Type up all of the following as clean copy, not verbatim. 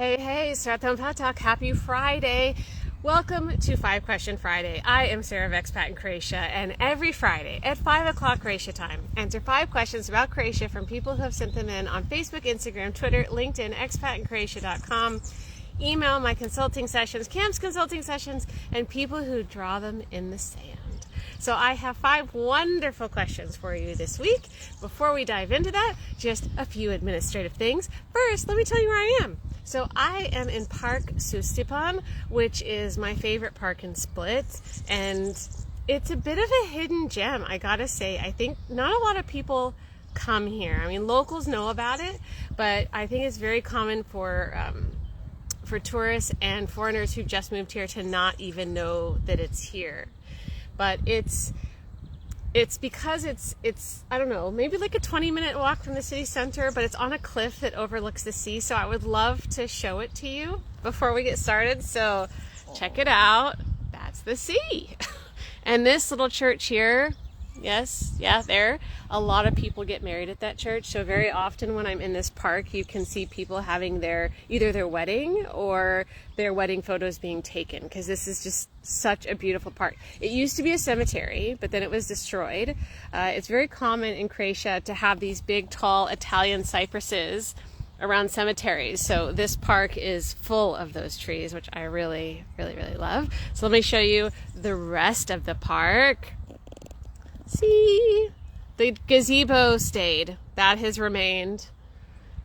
Hey, Sustipan Patak, happy Friday. Welcome to 5 Question Friday. I am Sarah of Expat in Croatia, and every Friday at 5 o'clock Croatia time, answer 5 questions about Croatia from people who have sent them in on Facebook, Instagram, Twitter, LinkedIn, expatinCroatia.com, email, my consulting sessions, Cam's consulting sessions, and people who draw them in the sand. So I have 5 wonderful questions for you this week. Before we dive into that, just a few administrative things. First, let me tell you where I am. So I am in Park Sustipan, which is my favorite park in Split, and it's a bit of a hidden gem, I gotta say. I think not a lot of people come here. I mean, locals know about it, but I think it's very common for tourists and foreigners who just moved here to not even know that it's here. But it's because it's I don't know, maybe like a 20-minute walk from the city center, but it's on a cliff that overlooks the sea. So I would love to show it to you before we get started. So check it out. That's the sea. And this little church here, there, a lot of people get married at that church. So very often when I'm in this park, you can see people having either their wedding or their wedding photos being taken, because this is just such a beautiful park. It used to be a cemetery, but then it was destroyed. It's very common in Croatia to have these big, tall Italian cypresses around cemeteries. So this park is full of those trees, which I really, really, really love. So let me show you the rest of the park. See, the gazebo stayed. That has remained.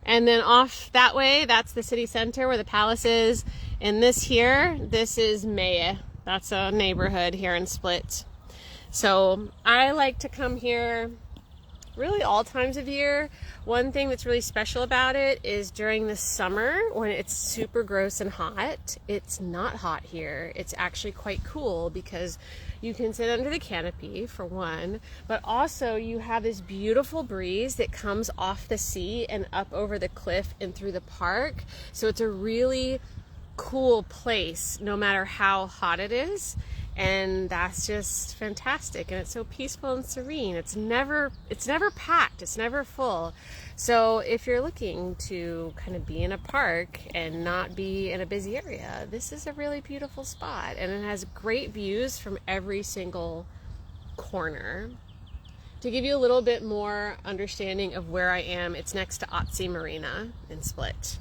And then off that way, that's the city center where the palace is. And this is Maya. That's a neighborhood here in Split. So I like to come here really all times of year. One thing that's really special about it is during the summer when it's super gross and hot. It's not hot here. It's actually quite cool because you can sit under the canopy for one, but also you have this beautiful breeze that comes off the sea and up over the cliff and through the park. So it's a really cool place no matter how hot it is. And that's just fantastic, and it's so peaceful and serene. It's never packed, it's never full. So if you're looking to kind of be in a park and not be in a busy area, this is a really beautiful spot, and it has great views from every single corner. To give you a little bit more understanding of where I am, it's next to Otzi Marina in Split.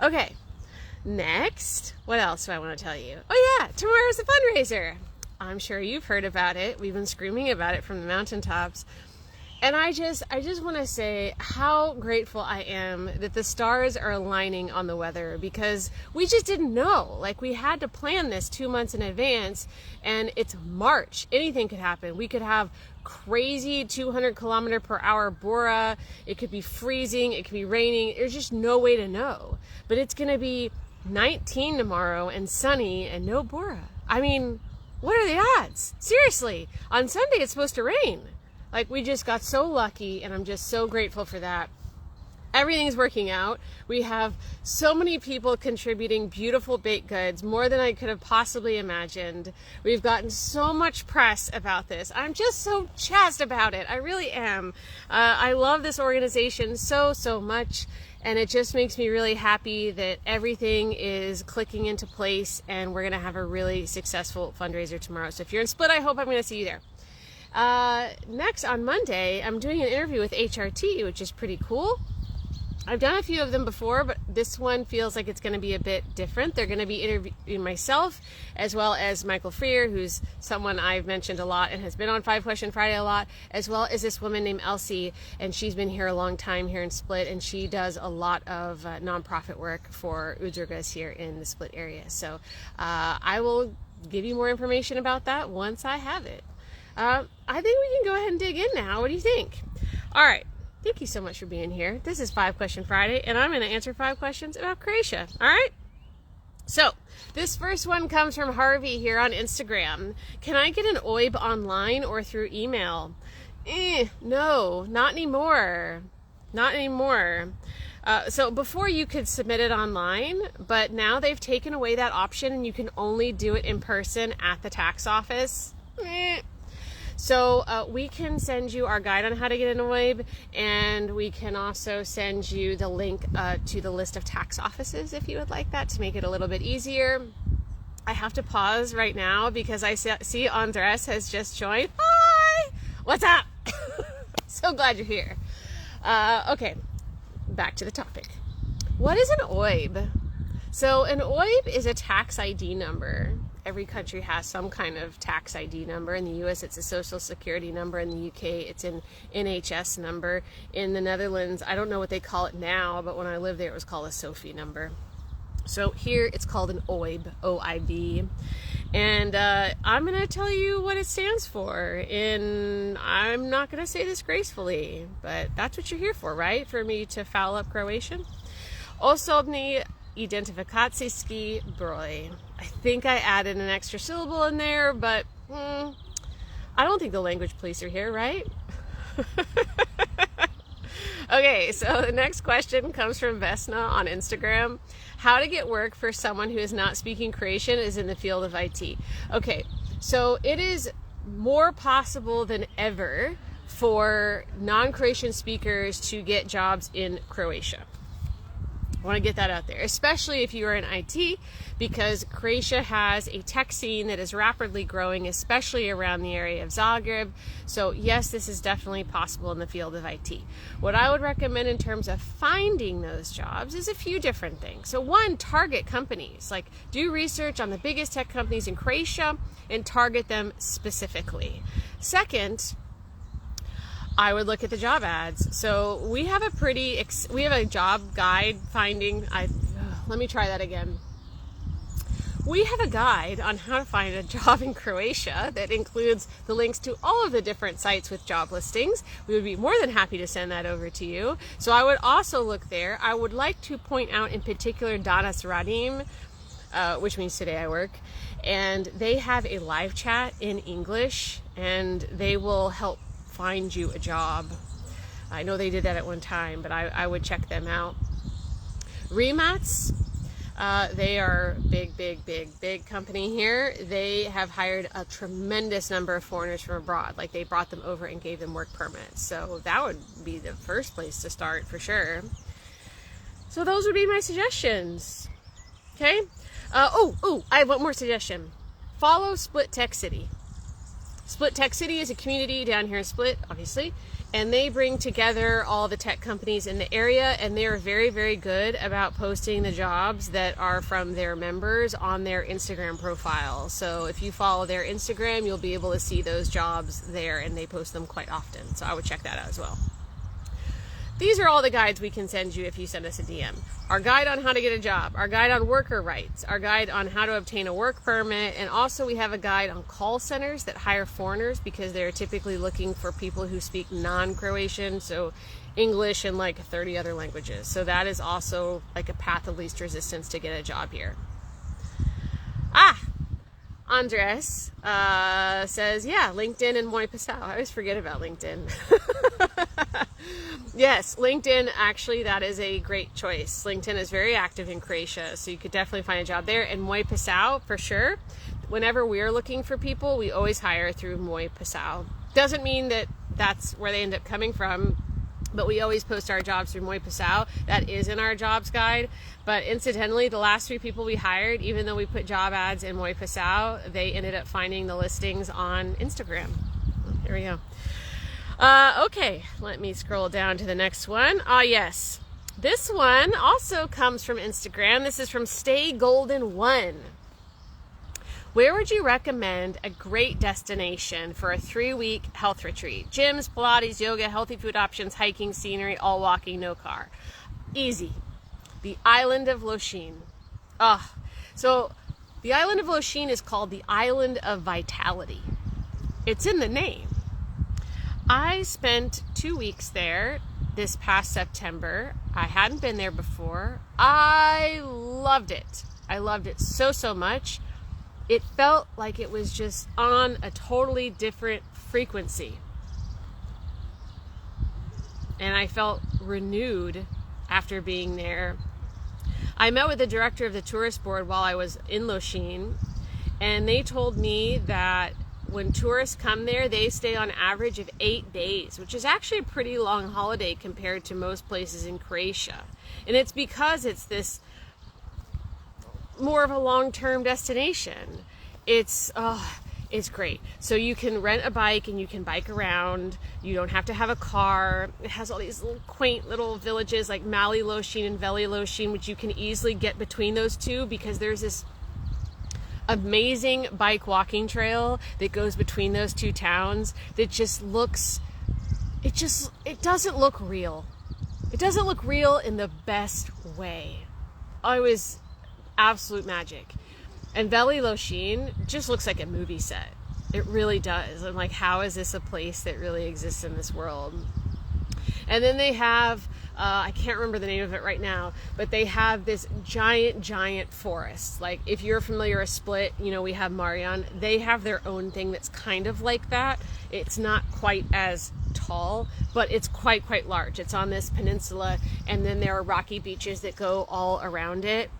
Okay. Next, what else do I want to tell you? Oh yeah, tomorrow's a fundraiser. I'm sure you've heard about it. We've been screaming about it from the mountaintops. And I just want to say how grateful I am that the stars are aligning on the weather, because we just didn't know. Like, we had to plan this 2 months in advance, and it's March. Anything could happen. We could have crazy 200-kilometer-per-hour bora. It could be freezing. It could be raining. There's just no way to know. But it's going to be 19 tomorrow and sunny and no bora. I mean, what are the odds? Seriously, on Sunday it's supposed to rain. Like, we just got so lucky, and I'm just so grateful for that. Everything's working out. We have so many people contributing beautiful baked goods, more than I could have possibly imagined. We've gotten so much press about this. I'm just so jazzed about it. I really am. I love this organization so much, and it just makes me really happy that everything is clicking into place, and we're going to have a really successful fundraiser tomorrow. So if you're in Split, I hope I'm going to see you there. Next, on Monday, I'm doing an interview with HRT, which is pretty cool. I've done a few of them before, but this one feels like it's going to be a bit different. They're going to be interviewing myself, as well as Michael Freer, who's someone I've mentioned a lot and has been on 5 Question Friday a lot, as well as this woman named Elsie, and she's been here a long time here in Split, and she does a lot of nonprofit work for Udrugas here in the Split area. So I will give you more information about that once I have it. I think we can go ahead and dig in now. What do you think? All right. Thank you so much for being here. This is 5 Question Friday, and I'm going to answer 5 questions about Croatia. All right? So, this first one comes from Harvey here on Instagram. Can I get an OIB online or through email? No, not anymore. Not anymore. So before you could submit it online, but now they've taken away that option, and you can only do it in person at the tax office. So we can send you our guide on how to get an OIB, and we can also send you the link to the list of tax offices if you would like that, to make it a little bit easier. I have to pause right now because I see Andres has just joined. Hi! What's up? So glad you're here. Okay, back to the topic. What is an OIB? So an OIB is a tax ID number. Every country has some kind of tax ID number. In the US, it's a social security number. In the UK, it's an NHS number. In the Netherlands, I don't know what they call it now, but when I lived there, it was called a SOFI number. So here, it's called an OIB, O-I-B. And I'm going to tell you what it stands for. I'm not going to say this gracefully, but that's what you're here for, right? For me to foul up Croatian. Osobni identifikacijski broj. I think I added an extra syllable in there, but I don't think the language police are here, right? Okay, so the next question comes from Vesna on Instagram. How to get work for someone who is not speaking Croatian is in the field of IT. Okay, so it is more possible than ever for non-Croatian speakers to get jobs in Croatia. I want to get that out there, especially if you are in IT, because Croatia has a tech scene that is rapidly growing, especially around the area of Zagreb. So yes, this is definitely possible in the field of IT. What I would recommend in terms of finding those jobs is a few different things. So one, target companies. Like, do research on the biggest tech companies in Croatia and target them specifically. Second, I would look at the job ads. So we have a job guide finding. Let me try that again. We have a guide on how to find a job in Croatia that includes the links to all of the different sites with job listings. We would be more than happy to send that over to you. So I would also look there. I would like to point out in particular Danas Radim, which means today I work, and they have a live chat in English, and they will help find you a job. I know they did that at one time, but I would check them out. Remats, they are big company here. They have hired a tremendous number of foreigners from abroad. Like, they brought them over and gave them work permits. So that would be the first place to start for sure. So those would be my suggestions. Okay. I have one more suggestion. Follow Split Tech City. Split Tech City is a community down here in Split, obviously, and they bring together all the tech companies in the area, and they are very, very good about posting the jobs that are from their members on their Instagram profile. So if you follow their Instagram, you'll be able to see those jobs there, and they post them quite often. So I would check that out as well. These are all the guides we can send you if you send us a DM. Our guide on how to get a job, our guide on worker rights, our guide on how to obtain a work permit, and also we have a guide on call centers that hire foreigners because they're typically looking for people who speak non-Croatian, so English and like 30 other languages. So that is also like a path of least resistance to get a job here. Andres says, yeah, LinkedIn and Moi Passau. I always forget about LinkedIn. Yes, LinkedIn, actually, that is a great choice. LinkedIn is very active in Croatia, so you could definitely find a job there. And Moi Passau, for sure. Whenever we're looking for people, we always hire through Moi Passau. Doesn't mean that that's where they end up coming from, but we always post our jobs through Moi Passau. That is in our jobs guide. But incidentally, the last 3 people we hired, even though we put job ads in Moi Passau, they ended up finding the listings on Instagram. Well, here we go. Okay, let me scroll down to the next one. Yes. This one also comes from Instagram. This is from Stay Golden 1. Where would you recommend a great destination for a 3-week health retreat? Gyms, Pilates, yoga, healthy food options, hiking, scenery, all walking, no car. Easy. The island of Lošinj. So the island of Lošinj is called the Island of Vitality. It's in the name. I spent 2 weeks there this past September. I hadn't been there before. I loved it. I loved it so much. It felt like it was just on a totally different frequency. And I felt renewed after being there. I met with the director of the tourist board while I was in Lošinj, and they told me that when tourists come there, they stay on average of 8 days, which is actually a pretty long holiday compared to most places in Croatia. And it's because it's this more of a long-term destination. It's great. So you can rent a bike and you can bike around. You don't have to have a car. It has all these little quaint little villages like Mali Lošin and Veli Lošin, which you can easily get between those two because there's this amazing bike walking trail that goes between those two towns that just looks, it doesn't look real. It doesn't look real in the best way. It was absolute magic. And Veli Lošin just looks like a movie set. It really does. I'm like, how is this a place that really exists in this world? And then they have, I can't remember the name of it right now, but they have this giant forest. Like if you're familiar with Split, you know, we have Marian. They have their own thing that's kind of like that. It's not quite as tall, but it's quite large. It's on this peninsula, and then there are rocky beaches that go all around it.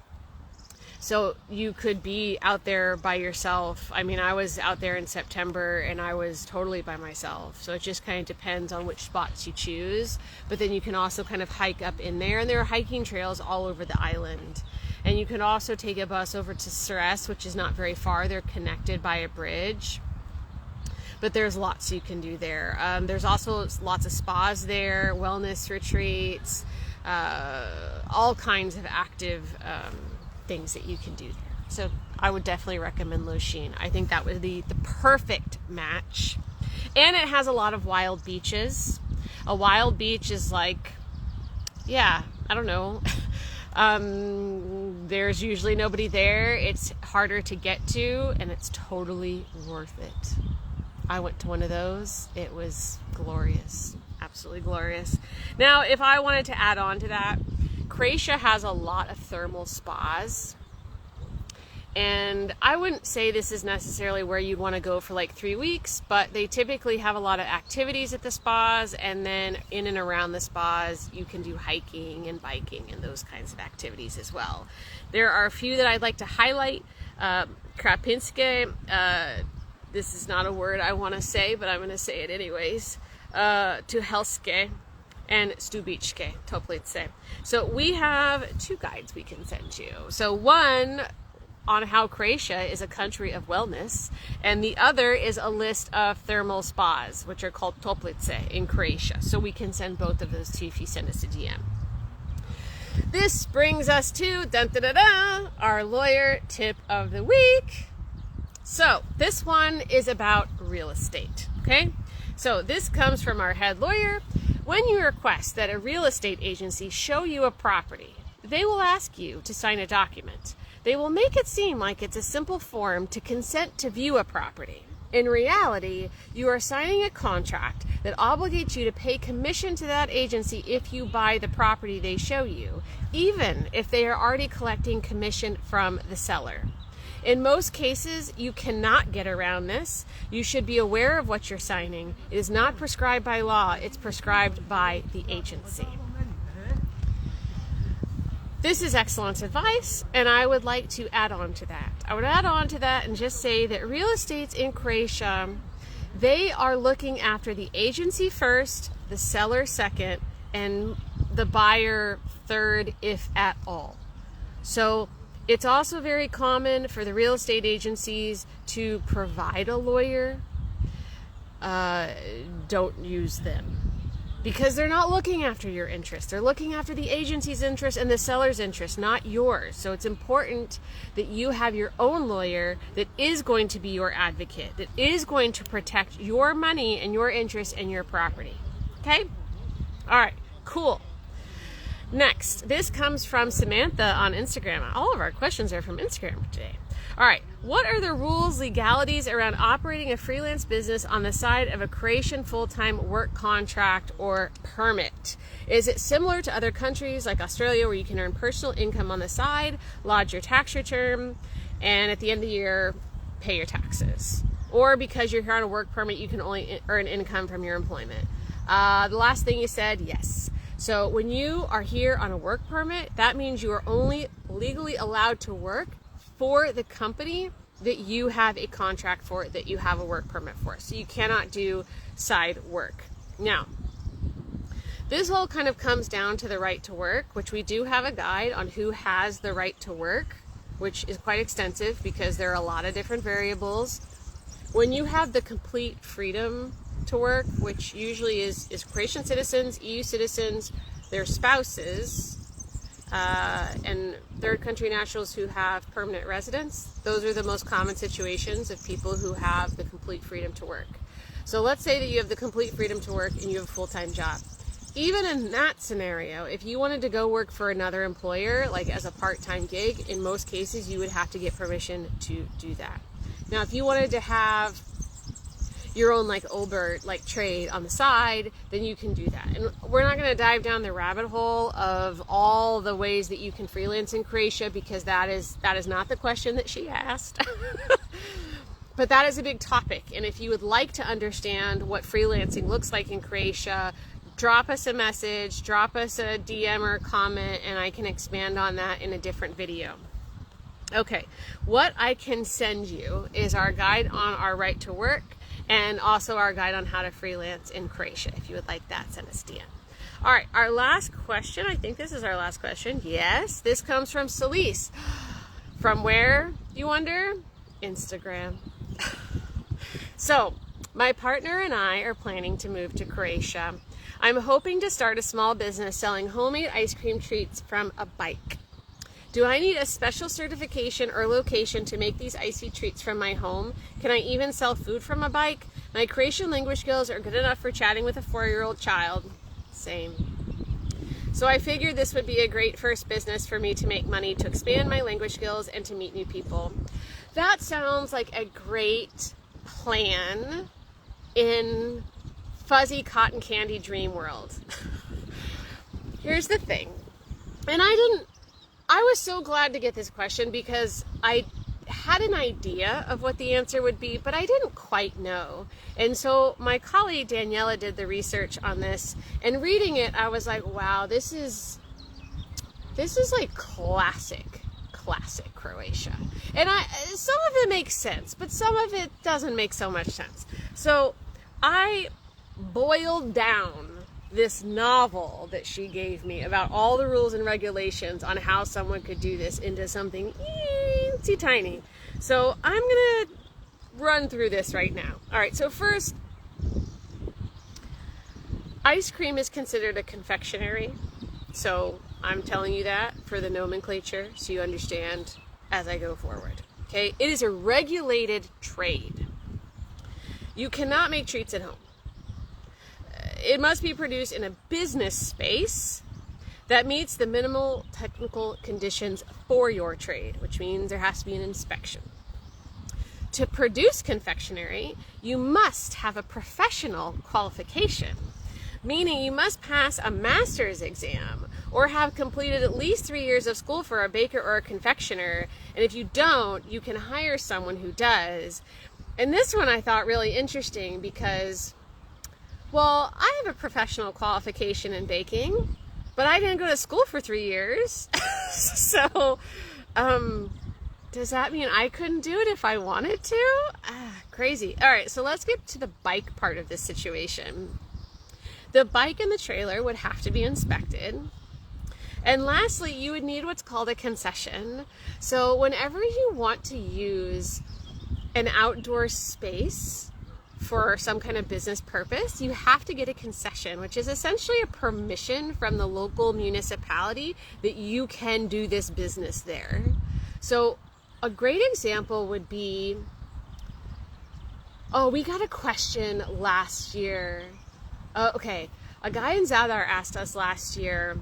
So you could be out there by yourself. I mean, I was out there in September and I was totally by myself. So it just kind of depends on which spots you choose. But then you can also kind of hike up in there, and there are hiking trails all over the island. And you can also take a bus over to Ceres, which is not very far. They're connected by a bridge. But there's lots you can do there. There's also lots of spas there, wellness retreats, all kinds of active things that you can do there. So I would definitely recommend Lošin. I think that would be the perfect match. And it has a lot of wild beaches. A wild beach is like, yeah, I don't know. There's usually nobody there. It's harder to get to, and it's totally worth it. I went to one of those. It was glorious. Absolutely glorious. Now, if I wanted to add on to that, Croatia has a lot of thermal spas, and I wouldn't say this is necessarily where you'd want to go for like 3 weeks, but they typically have a lot of activities at the spas, and then in and around the spas you can do hiking and biking and those kinds of activities as well. There are a few that I'd like to highlight. Krapinske, this is not a word I want to say, but I'm going to say it anyways. Tuhelske and Stubičke, Toplice. So we have 2 guides we can send you. So one on how Croatia is a country of wellness, and the other is a list of thermal spas, which are called Toplice in Croatia. So we can send both of those to you if you send us a DM. This brings us to our lawyer tip of the week. So this one is about real estate, okay? So this comes from our head lawyer. When you request that a real estate agency show you a property, they will ask you to sign a document. They will make it seem like it's a simple form to consent to view a property. In reality, you are signing a contract that obligates you to pay commission to that agency if you buy the property they show you, even if they are already collecting commission from the seller. In most cases, you cannot get around this. You should be aware of what you're signing. It is not prescribed by law. It's prescribed by the agency. This is excellent advice, and I would like to add on to that. I would add on to that and just say that real estates in Croatia, they are looking after the agency first, the seller second, and the buyer third, if at all. So it's also very common for the real estate agencies to provide a lawyer. Don't use them, because they're not looking after your interest. They're looking after the agency's interest and the seller's interest, not yours. So it's important that you have your own lawyer that is going to be your advocate, that is going to protect your money and your interest and your property. Okay? All right, cool. Next, this comes from Samantha on Instagram. All of our questions are from Instagram today. All right, what are the rules, legalities around operating a freelance business on the side of a Croatian full-time work contract or permit? Is it similar to other countries like Australia where you can earn personal income on the side, lodge your tax return, and at the end of the year, pay your taxes? Or because you're here on a work permit, you can only earn income from your employment? The last thing you said, yes. So when you are here on a work permit, that means you are only legally allowed to work for the company that you have a contract for, that you have a work permit for. So you cannot do side work. Now, this all kind of comes down to the right to work, which we do have a guide on who has the right to work, which is quite extensive because there are a lot of different variables. When you have the complete freedom to work, which usually is Croatian citizens, EU citizens, their spouses, and third country nationals who have permanent residence, those are the most common situations of people who have the complete freedom to work. So let's say that you have the complete freedom to work and you have a full-time job. Even in that scenario, if you wanted to go work for another employer, like as a part-time gig, in most cases you would have to get permission to do that. Now, if you wanted to have your own like Uber like trade on the side, then you can do that. And we're not going to dive down the rabbit hole of all the ways that you can freelance in Croatia, because that is not the question that she asked. But that is a big topic. And if you would like to understand what freelancing looks like in Croatia, drop us a message, drop us a DM or a comment, and I can expand on that in a different video. Okay, what I can send you is our guide on our right to work and also our guide on how to freelance in Croatia. If you would like that, send us a DM. All right, our last question, I think this is our last question. Yes, this comes from Celise. From where, you wonder? Instagram. So, my partner and I are planning to move to Croatia. I'm hoping to start a small business selling homemade ice cream treats from a bike. Do I need a special certification or location to make these icy treats from my home? Can I even sell food from a bike? My Croatian language skills are good enough for chatting with a 4-year-old child. Same. So I figured this would be a great first business for me to make money, to expand my language skills, and to meet new people. That sounds like a great plan in fuzzy cotton candy dream world. Here's the thing, and I was so glad to get this question because I had an idea of what the answer would be, but I didn't quite know. And so my colleague Daniela did the research on this, and reading it, I was like, wow, this is like classic Croatia. And some of it makes sense, but some of it doesn't make so much sense. So I boiled down this novel that she gave me about all the rules and regulations on how someone could do this into something teensy tiny. So I'm gonna run through this right now. All right, so first, ice cream is considered a confectionery. So I'm telling you that for the nomenclature so you understand as I go forward. Okay, it is a regulated trade. You cannot make treats at home. It must be produced in a business space that meets the minimal technical conditions for your trade, which means there has to be an inspection. To produce confectionery, you must have a professional qualification, meaning you must pass a master's exam or have completed at least 3 years of school for a baker or a confectioner. And if you don't, you can hire someone who does. And this one I thought really interesting because, well, I have a professional qualification in baking, but I didn't go to school for 3 years. So, does that mean I couldn't do it if I wanted to? Crazy. All right, so let's get to the bike part of this situation. The bike and the trailer would have to be inspected. And lastly, you would need what's called a concession. So whenever you want to use an outdoor space for some kind of business purpose, you have to get a concession, which is essentially a permission from the local municipality that you can do this business there. So a great example would be, we got a question last year. Okay, a guy in Zadar asked us last year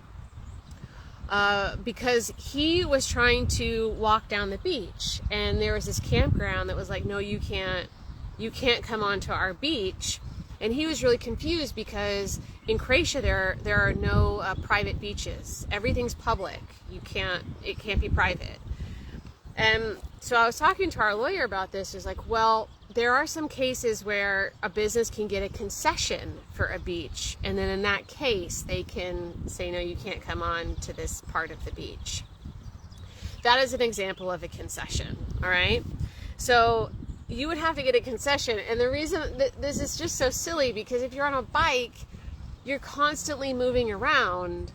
because he was trying to walk down the beach, and there was this campground that was like, no, you can't come onto our beach. And he was really confused because in Croatia there are no private beaches. Everything's public. It can't be private. And so I was talking to our lawyer about this. He's like, well, there are some cases where a business can get a concession for a beach, and then in that case they can say, no, you can't come on to this part of the beach. That is an example of a concession. All right, So you would have to get a concession. And the reason that this is just so silly, because if you're on a bike, you're constantly moving around.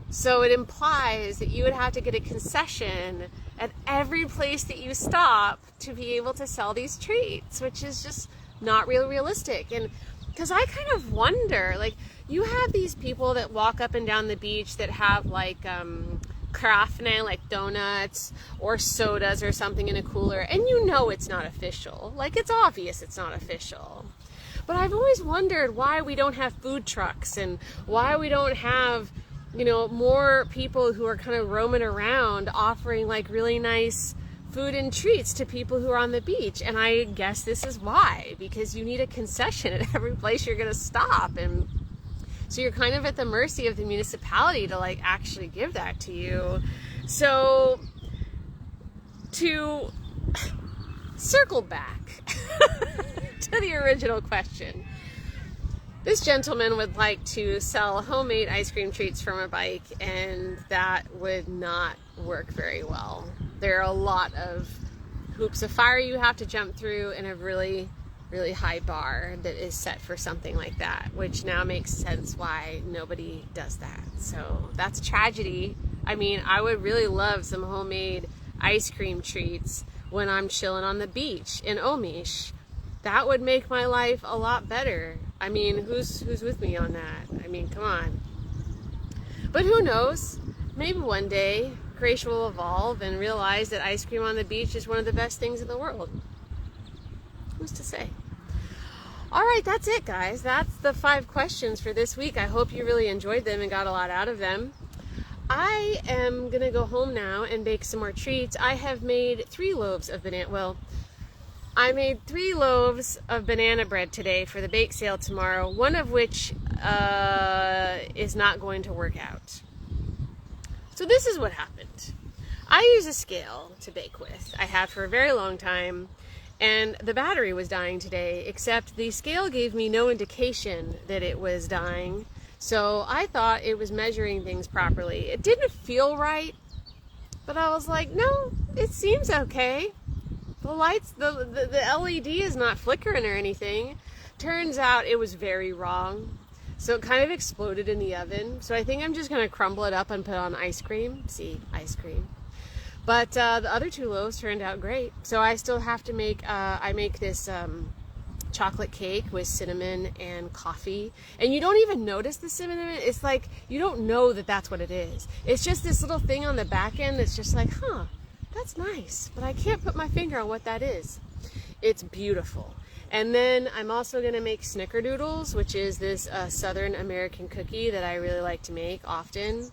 So it implies that you would have to get a concession at every place that you stop to be able to sell these treats, which is just not real realistic. And because I kind of wonder, like, you have these people that walk up and down the beach that have like krafne, like donuts or sodas or something in a cooler, and you know it's not official. Like, it's obvious it's not official. But I've always wondered why we don't have food trucks and why we don't have, you know, more people who are kind of roaming around offering like really nice food and treats to people who are on the beach. And I guess this is why, because you need a concession at every place you're going to stop. And so you're kind of at the mercy of the municipality to like actually give that to you. So to circle back to the original question, this gentleman would like to sell homemade ice cream treats from a bike, and that would not work very well. There are a lot of hoops of fire you have to jump through and a really, really high bar that is set for something like that, which now makes sense why nobody does that. So that's a tragedy. I mean, I would really love some homemade ice cream treats when I'm chilling on the beach in Omish. That would make my life a lot better. I mean, who's with me on that? I mean, come on. But who knows? Maybe one day Croatia will evolve and realize that ice cream on the beach is one of the best things in the world. Who's to say? All right, that's it, guys. That's the 5 questions for this week. I hope you really enjoyed them and got a lot out of them. I am going to go home now and bake some more treats. I have made 3 loaves of banana. Well, I made 3 loaves of banana bread today for the bake sale tomorrow, one of which is not going to work out. So this is what happened. I use a scale to bake with. I have for a very long time, and the battery was dying today, except the scale gave me no indication that it was dying, so I thought it was measuring things properly. It didn't feel right, but I was like, no, it seems okay. The lights, the LED is not flickering or anything. Turns out it was very wrong. So it kind of exploded in the oven. So I think I'm just going to crumble it up and put on ice cream. See, ice cream. But the other 2 loaves turned out great. So I still have to make, I make this chocolate cake with cinnamon and coffee. And you don't even notice the cinnamon. It's like, you don't know that that's what it is. It's just this little thing on the back end that's just like, huh. That's nice, but I can't put my finger on what that is. It's beautiful. And then I'm also going to make snickerdoodles, which is this Southern American cookie that I really like to make often.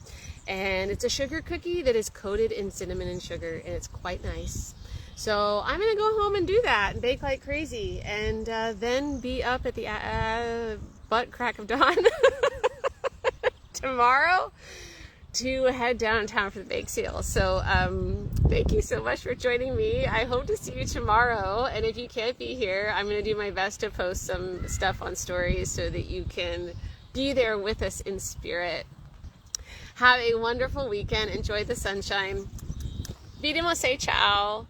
And it's a sugar cookie that is coated in cinnamon and sugar, and it's quite nice. So I'm going to go home and do that and bake like crazy, and then be up at the butt crack of dawn tomorrow to head downtown for the bake sale. So thank you so much for joining me. I hope to see you tomorrow, and if you can't be here, I'm going to do my best to post some stuff on stories so that you can be there with us in spirit. Have a wonderful weekend. Enjoy the sunshine. Vidimo, say ciao.